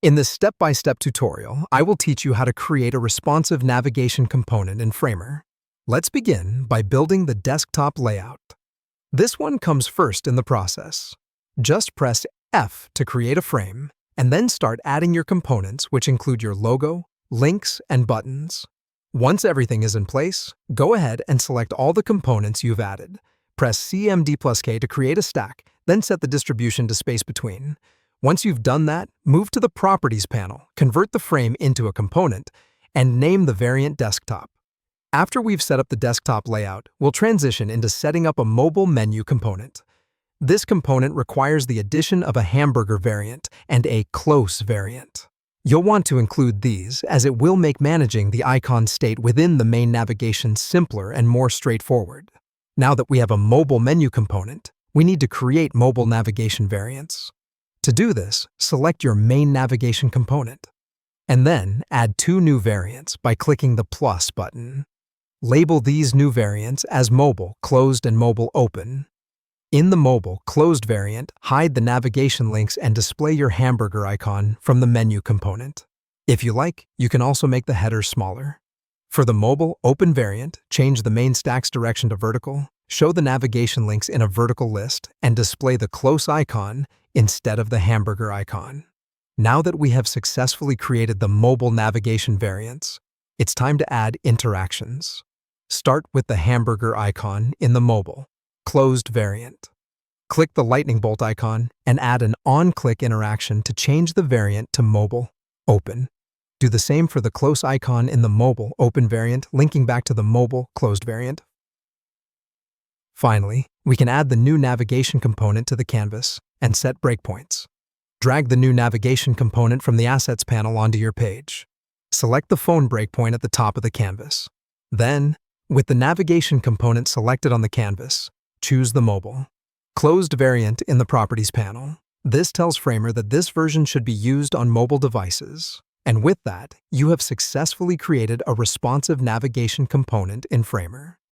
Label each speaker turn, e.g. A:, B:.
A: In this step-by-step tutorial, I will teach you how to create a responsive navigation component in Framer. Let's begin by building the desktop layout. This one comes first in the process. Just press F to create a frame, and then start adding your components, which include your logo, links, and buttons. Once everything is in place, go ahead and select all the components you've added. Press CMD+K to create a stack, then set the distribution to space between. Once you've done that, move to the Properties panel, convert the frame into a component, and name the variant Desktop. After we've set up the desktop layout, we'll transition into setting up a mobile menu component. This component requires the addition of a hamburger variant and a close variant. You'll want to include these, as it will make managing the icon state within the main navigation simpler and more straightforward. Now that we have a mobile menu component, we need to create mobile navigation variants. To do this, select your main navigation component, and then add two new variants by clicking the plus button. Label these new variants as Mobile Closed and Mobile Open. In the Mobile Closed variant, hide the navigation links and display your hamburger icon from the menu component. If you like, you can also make the header smaller. For the Mobile Open variant, change the main stack's direction to vertical, show the navigation links in a vertical list, and display the close icon instead of the hamburger icon. Now that we have successfully created the mobile navigation variants, it's time to add interactions. Start with the hamburger icon in the Mobile Closed variant. Click the lightning bolt icon and add an on-click interaction to change the variant to Mobile Open. Do the same for the close icon in the Mobile Open variant, linking back to the Mobile Closed variant. Finally, we can add the new navigation component to the canvas and set breakpoints. Drag the new navigation component from the Assets panel onto your page. Select the phone breakpoint at the top of the canvas. Then, with the navigation component selected on the canvas, choose the Mobile Closed variant in the Properties panel. This tells Framer that this version should be used on mobile devices. And with that, you have successfully created a responsive navigation component in Framer.